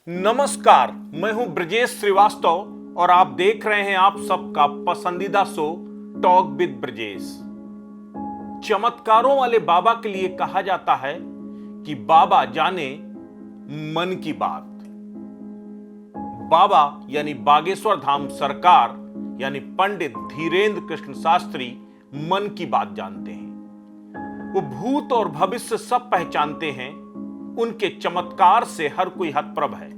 नमस्कार, मैं हूं ब्रजेश श्रीवास्तव और आप देख रहे हैं आप सबका पसंदीदा शो टॉक विद ब्रजेश। चमत्कारों वाले बाबा के लिए कहा जाता है कि बाबा जाने मन की बात। बाबा यानी बागेश्वर धाम सरकार यानी पंडित धीरेन्द्र कृष्ण शास्त्री मन की बात जानते हैं। वो भूत और भविष्य सब पहचानते हैं। उनके चमत्कार से हर कोई हतप्रभ है।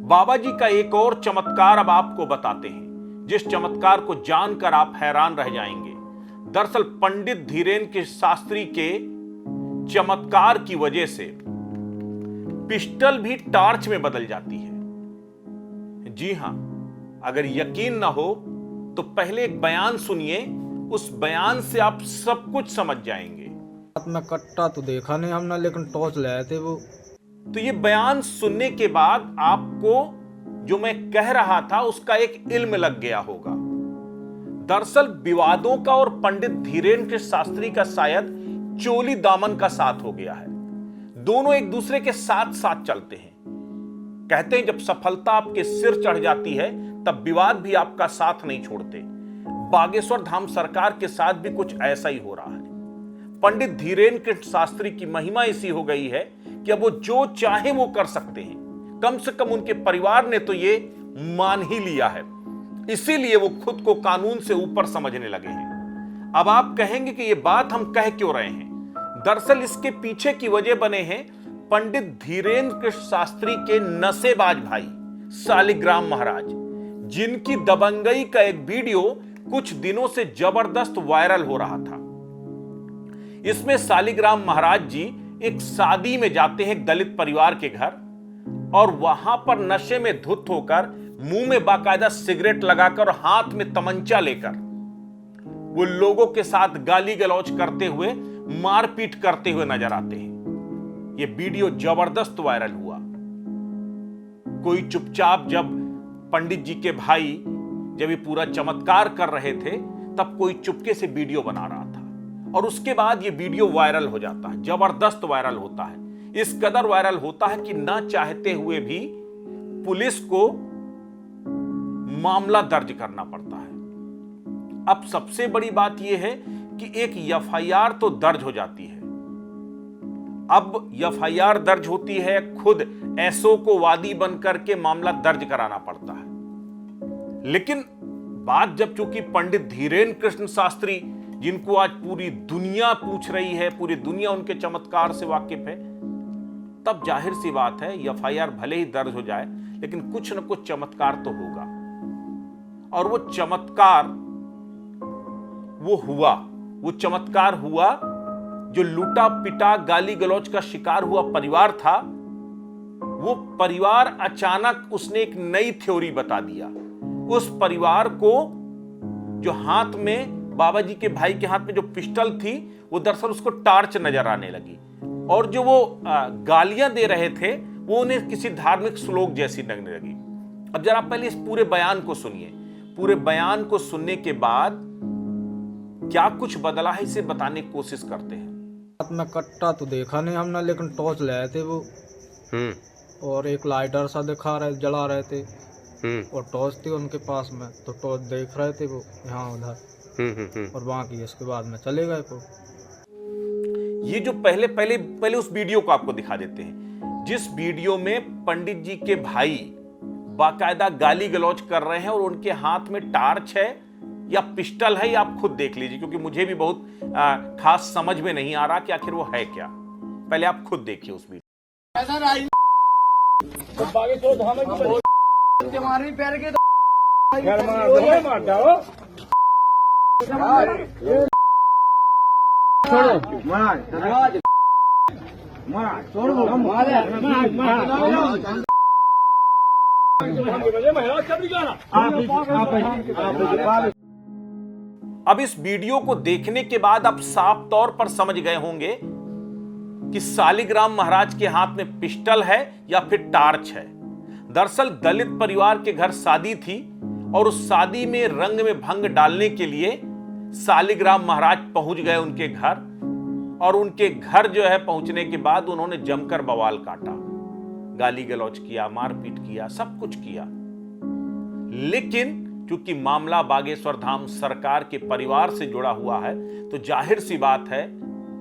बाबा जी का एक और चमत्कार अब आपको बताते हैं, जिस चमत्कार को जानकर आप हैरान रह जाएंगे। दरअसल पंडित धीरेन्द्र शास्त्री के चमत्कार की वजह से पिस्टल भी टार्च में बदल जाती है। जी हां, अगर यकीन ना हो तो पहले एक बयान सुनिए, उस बयान से आप सब कुछ समझ जाएंगे। रात में कट्टा तो देखा नहीं हमने, लेकिन टॉर्च लाए थे वो। तो ये बयान सुनने के बाद आपको जो मैं कह रहा था उसका एक इल्म लग गया होगा। दरअसल विवादों का और पंडित धीरेन्द्र शास्त्री का शायद चोली दामन का साथ हो गया है। दोनों एक दूसरे के साथ साथ चलते हैं। कहते हैं जब सफलता आपके सिर चढ़ जाती है तब विवाद भी आपका साथ नहीं छोड़ते। बागेश्वर धाम सरकार के साथ भी कुछ ऐसा ही हो रहा है। पंडित धीरेन्द्र शास्त्री की महिमा ऐसी हो गई है कि अब वो जो चाहे वो कर सकते हैं। कम से कम उनके परिवार ने तो ये मान ही लिया है, इसीलिए वो खुद को कानून से ऊपर समझने लगे हैं। अब आप कहेंगे कि ये बात हम कह क्यों रहे हैं। दरअसल इसके पीछे की वजह बने हैं पंडित धीरेन्द्र शास्त्री के नशेबाज भाई सालिग्राम महाराज, जिनकी दबंगई का एक वीडियो कुछ दिनों से जबरदस्त वायरल हो रहा था। इसमें सालिग्राम महाराज जी एक शादी में जाते हैं दलित परिवार के घर, और वहां पर नशे में धुत होकर मुंह में बाकायदा सिगरेट लगाकर और हाथ में तमंचा लेकर वो लोगों के साथ गाली गलौज करते हुए, मारपीट करते हुए नजर आते हैं। ये वीडियो जबरदस्त वायरल हुआ। कोई चुपचाप, जब पंडित जी के भाई जब ये पूरा चमत्कार कर रहे थे तब कोई चुपके से वीडियो बना रहा था, और उसके बाद ये वीडियो वायरल हो जाता है। जबरदस्त वायरल होता है। इस कदर वायरल होता है कि ना चाहते हुए भी पुलिस को मामला दर्ज करना पड़ता है। अब सबसे बड़ी बात यह है कि एक एफआईआर तो दर्ज हो जाती है। अब एफआईआर दर्ज होती है, खुद एसओ को वादी बनकर के मामला दर्ज कराना पड़ता है। लेकिन बात जब चूंकि पंडित धीरेन्द्र कृष्ण शास्त्री, जिनको आज पूरी दुनिया पूछ रही है, पूरी दुनिया उनके चमत्कार से वाकिफ है, तब जाहिर सी बात है एफआईआर भले ही दर्ज हो जाए लेकिन कुछ न कुछ चमत्कार तो होगा। और वो चमत्कार वो चमत्कार हुआ जो लूटा पिटा गाली गलौज का शिकार हुआ परिवार था। वो परिवार अचानक उसने एक नई थ्योरी बता दिया। उस परिवार को जो हाथ में, बाबा जी के भाई के हाथ में जो पिस्टल थी, वो दरअसल उसको टार्च नजर आने लगी, और जो वो गालियां दे रहे थे वो उन्हें किसी धार्मिक श्लोक जैसी लगने लगी। अब जरा पहले इस पूरे बयान को सुनिए। पूरे बयान को सुनने के बाद क्या कुछ बदला है इसे बताने की कोशिश करते हैं। रात में कट्टा तो देखा नहीं हमने, लेकिन टॉर्च लाए थे वो, और एक लाइटर सा जला रहे थे, और टॉर्च थी उनके पास में, तो टॉर्च देख रहे थे वो यहाँ उधर, और बाकी इसके बाद में चले गए को। ये जो पहले उस वीडियो को आपको दिखा देते हैं, जिस वीडियो में पंडित जी के भाई बाकायदा गाली गलौज कर रहे हैं और उनके हाथ में टार्च है या पिस्टल है, या आप खुद देख लीजिए, क्योंकि मुझे भी बहुत खास समझ में नहीं आ रहा कि आखिर वो है क्या। पहले आप खुद देखिए उस वीडियो। अब इस वीडियो को देखने के बाद आप साफ तौर पर समझ गए होंगे कि सालिग्राम महाराज के हाथ में पिस्टल है या फिर टार्च है। दरअसल दलित परिवार के घर शादी थी, और उस शादी में रंग में भंग डालने के लिए सालिग्राम महाराज पहुंच गए उनके घर, और उनके घर जो है पहुंचने के बाद उन्होंने जमकर बवाल काटा। गाली गलौज किया, मारपीट किया, सब कुछ किया। लेकिन क्योंकि मामला बागेश्वर धाम सरकार के परिवार से जुड़ा हुआ है, तो जाहिर सी बात है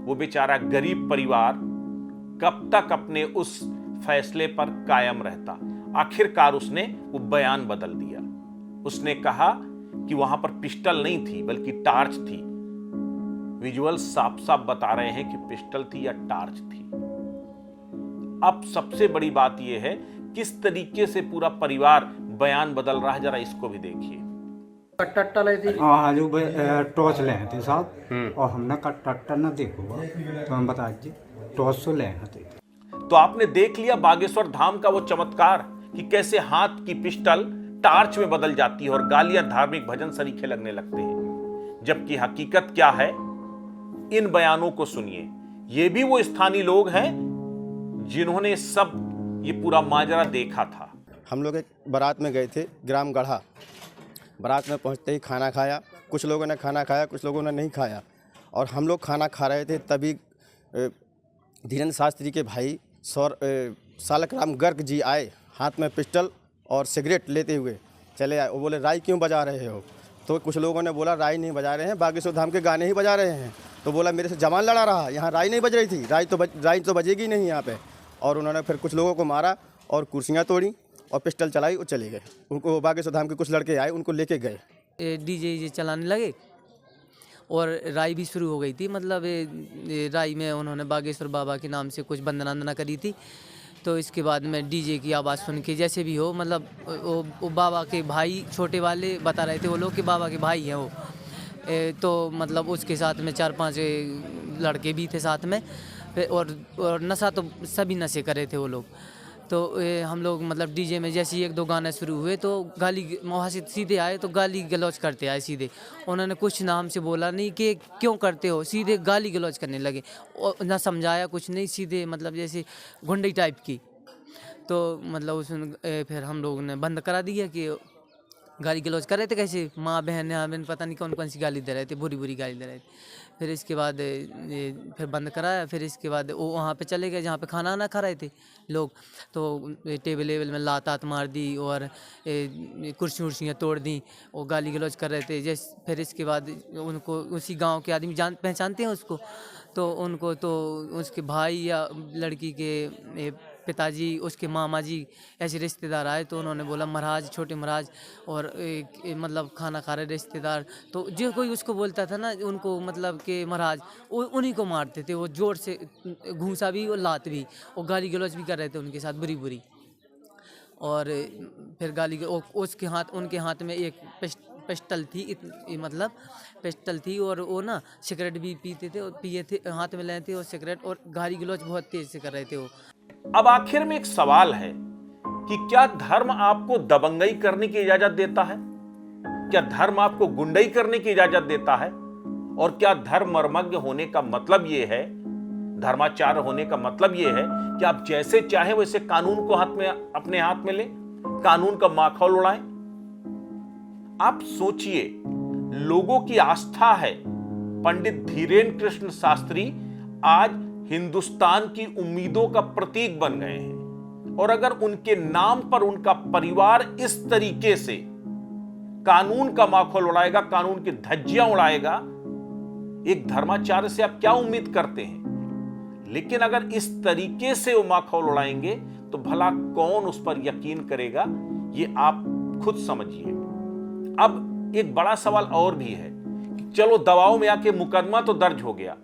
वो बेचारा गरीब परिवार कब तक अपने उस फैसले पर कायम रहता। आखिरकार उसने वो बयान बदल दिया। उसने कहा कि वहां पर पिस्टल नहीं थी बल्कि टार्च थी। विजुअल साफ साफ बता रहे हैं कि पिस्टल थी या टार्च थी। अब सबसे बड़ी बात यह है किस तरीके से पूरा परिवार बयान बदल रहा है, जरा इसको भी देखिए। कट्टा ले थी हाँ जो टॉर्च ले थे साहब, और हमने कट्टा ना देखो तो हम बता दीजिए टॉर्च तो ले थे। तो आपने देख लिया बागेश्वर धाम का वो चमत्कार कि कैसे हाथ की पिस्टल टार्च में बदल जाती है और गालियां धार्मिक भजन सरीखे लगने लगते हैं। जबकि हकीकत क्या है, इन बयानों को सुनिए। ये भी वो स्थानीय लोग हैं जिन्होंने सब ये पूरा माजरा देखा था। हम लोग एक बारात में गए थे ग्राम गढ़ा। बारात में पहुंचते ही खाना खाया, कुछ लोगों ने खाना खाया, कुछ लोगों ने नहीं खाया। और हम लोग खाना खा रहे थे, तभी धीरेन्द्र शास्त्री के भाई सालक राम गर्ग जी आए, हाथ में पिस्टल और सिगरेट लेते हुए चले आए। वो बोले राई क्यों बजा रहे हो? तो कुछ लोगों ने बोला राई नहीं बजा रहे हैं, बागेश्वर धाम के गाने ही बजा रहे हैं। तो बोला मेरे से जवान लड़ा रहा, यहाँ राई नहीं बज रही थी, राई तो बजेगी नहीं यहाँ पे। और उन्होंने फिर कुछ लोगों को मारा और कुर्सियाँ तोड़ी और पिस्टल चलाई और चले गए। उनको बागेश्वर धाम के कुछ लड़के आए, उनको लेके गए। डीजे चलाने लगे और राई भी शुरू हो गई थी। मतलब राई में उन्होंने बागेश्वर बाबा के नाम से कुछ वंदना करी थी। तो इसके बाद में डीजे की आवाज़ सुन के जैसे भी हो, मतलब वो बाबा के भाई छोटे वाले बता रहे थे वो लोग कि बाबा के भाई हैं वो। तो मतलब उसके साथ में 4-5 लड़के भी थे साथ में। और नशा तो सभी नशे कर रहे थे वो लोग। तो हम लोग मतलब डीजे में जैसे ही 1-2 गाने शुरू हुए तो वहाँ से सीधे आए तो गाली गलौज करते आए सीधे। उन्होंने कुछ नाम से बोला नहीं कि क्यों करते हो, सीधे गाली गलौज करने लगे और ना समझाया कुछ नहीं, सीधे मतलब जैसे गुंडई टाइप की। तो मतलब उसमें फिर हम लोगों ने बंद करा दिया कि गाली गलौज कर रहे थे, कैसे माँ बहन यहाँ बहन पता नहीं कौन कौन सी गाली दे रहे थे, बुरी गाली दे रहे थे। फिर इसके बाद फिर बंद कराया। फिर इसके बाद वो वहाँ पे चले गए जहाँ पे खाना ना खा रहे थे लोग। तो टेबल में लात मार दी और कुर्सियाँ तोड़ दी और गाली गलौज कर रहे थे। जैसे फिर इसके बाद उनको उसी गांव के आदमी पहचानते हैं उसको, तो उनको तो उसके भाई या लड़की के पिताजी, उसके मामा जी ऐसे रिश्तेदार आए। तो उन्होंने बोला महाराज, छोटे महाराज और मतलब खाना खा रहे रिश्तेदार। तो जो कोई उसको बोलता था ना उनको मतलब कि महाराज, उन्हीं को मारते थे वो जोर से, घूंसा भी और लात भी, और गाली गलौज भी कर रहे थे उनके साथ बुरी। और फिर उनके हाथ में एक पिस्टल थी, मतलब पिस्टल थी और वो ना सिगरेट भी पीते थे और पिए थे, हाथ में लेते थे और सिगरेट, और गाली गलौज बहुत तेज से कर रहे थे वो। अब आखिर में एक सवाल है कि क्या धर्म आपको दबंगई करने की इजाजत देता है? क्या धर्म आपको गुंडई करने की इजाजत देता है? और क्या धर्म मर्मज्ञ होने का मतलब यह है, धर्माचार्य होने का मतलब यह है कि आप जैसे चाहे वैसे कानून को अपने हाथ में ले, कानून का माखौल उड़ाएं? आप सोचिए, लोगों की आस्था है पंडित धीरेन्द्र कृष्ण शास्त्री आज हिंदुस्तान की उम्मीदों का प्रतीक बन गए हैं। और अगर उनके नाम पर उनका परिवार इस तरीके से कानून का माखौल उड़ाएगा, कानून की धज्जियां उड़ाएगा, एक धर्माचार्य से आप क्या उम्मीद करते हैं? लेकिन अगर इस तरीके से वो माखौल उड़ाएंगे तो भला कौन उस पर यकीन करेगा, ये आप खुद समझिए। अब एक बड़ा सवाल और भी है कि चलो दबाव में आके मुकदमा तो दर्ज हो गया,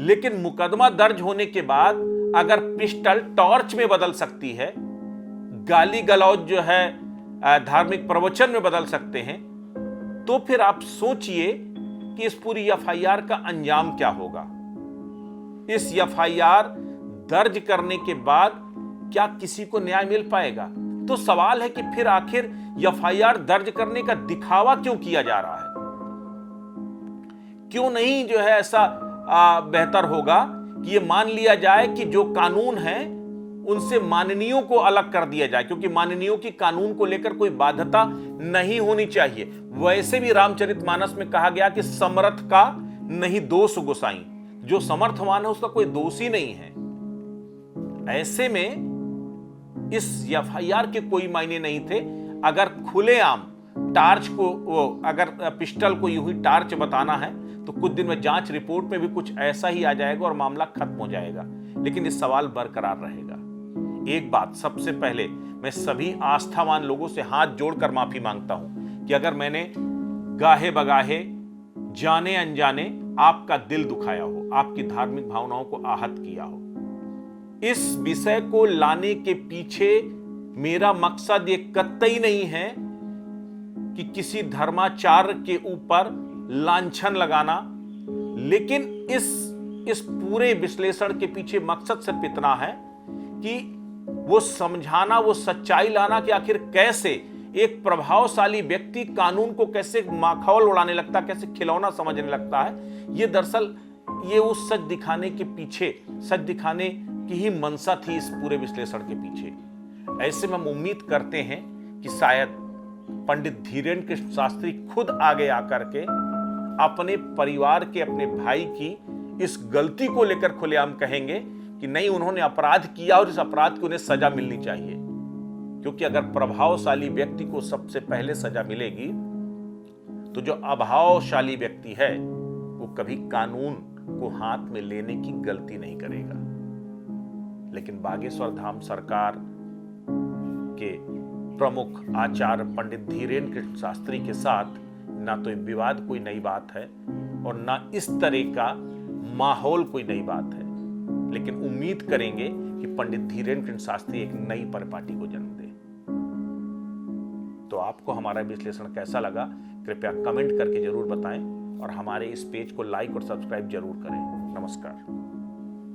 लेकिन मुकदमा दर्ज होने के बाद अगर पिस्टल टॉर्च में बदल सकती है, गाली गलौज जो है धार्मिक प्रवचन में बदल सकते हैं, तो फिर आप सोचिए कि इस पूरी एफआईआर का अंजाम क्या होगा। इस एफआईआर दर्ज करने के बाद क्या किसी को न्याय मिल पाएगा? तो सवाल है कि फिर आखिर एफआईआर दर्ज करने का दिखावा क्यों किया जा रहा है? क्यों नहीं जो है ऐसा बेहतर होगा कि ये मान लिया जाए कि जो कानून है उनसे माननीयों को अलग कर दिया जाए, क्योंकि माननीयों की कानून को लेकर कोई बाध्यता नहीं होनी चाहिए। वैसे भी रामचरितमानस में कहा गया कि समर्थ का नहीं दोष गोसाई, जो समर्थवान है उसका कोई दोष ही नहीं है। ऐसे में इस एफआईआर के कोई मायने नहीं थे। अगर खुलेआम टार्च को, अगर पिस्टल को यूं ही टार्च बताना है तो कुछ दिन में जांच रिपोर्ट में भी कुछ ऐसा ही आ जाएगा और मामला खत्म हो जाएगा, लेकिन ये सवाल बरकरार रहेगा। एक बात सबसे पहले मैं सभी आस्थावान लोगों से हाथ जोड़कर माफी मांगता हूं कि अगर मैंने गाहे बगाहे, जाने अनजाने आपका दिल दुखाया हो, आपकी धार्मिक भावनाओं को आहत किया हो। इस विषय को लाने के पीछे मेरा मकसद ये कतई नहीं है कि किसी धर्माचार्य के ऊपर लांछन लगाना, लेकिन इस पूरे विश्लेषण के पीछे मकसद सिर्फ इतना है कि वो समझाना, वो सच्चाई लाना कि आखिर कैसे एक प्रभावशाली व्यक्ति कानून को कैसे माखौल उड़ाने लगता, कैसे खिलौना समझने लगता है। ये दरअसल ये उस सच दिखाने के पीछे, सच दिखाने की ही मंशा थी इस पूरे विश्लेषण के पीछे। ऐसे में हम उम्मीद करते हैं कि शायद पंडित धीरेन्द्र कृष्ण शास्त्री खुद आगे आकर के अपने परिवार के, अपने भाई की इस गलती को लेकर खुलेआम कहेंगे कि नहीं, उन्होंने अपराध किया और इस अपराध को उन्हें सजा मिलनी चाहिए। क्योंकि अगर प्रभावशाली व्यक्ति को सबसे पहले सजा मिलेगी तो जो अभावशाली व्यक्ति है वो कभी कानून को हाथ में लेने की गलती नहीं करेगा। लेकिन बागेश्वर धाम सरकार के प्रमुख आचार्य पंडित धीरेन्द्र कृष्ण शास्त्री के साथ ना तो विवाद कोई नई बात है और ना इस तरह का माहौल कोई नई बात है, लेकिन उम्मीद करेंगे कि पंडित धीरेन्द्र कृष्ण शास्त्री एक नई परिपाटी को जन्म दे। तो आपको हमारा विश्लेषण कैसा लगा कृपया कमेंट करके जरूर बताएं और हमारे इस पेज को लाइक और सब्सक्राइब जरूर करें। नमस्कार।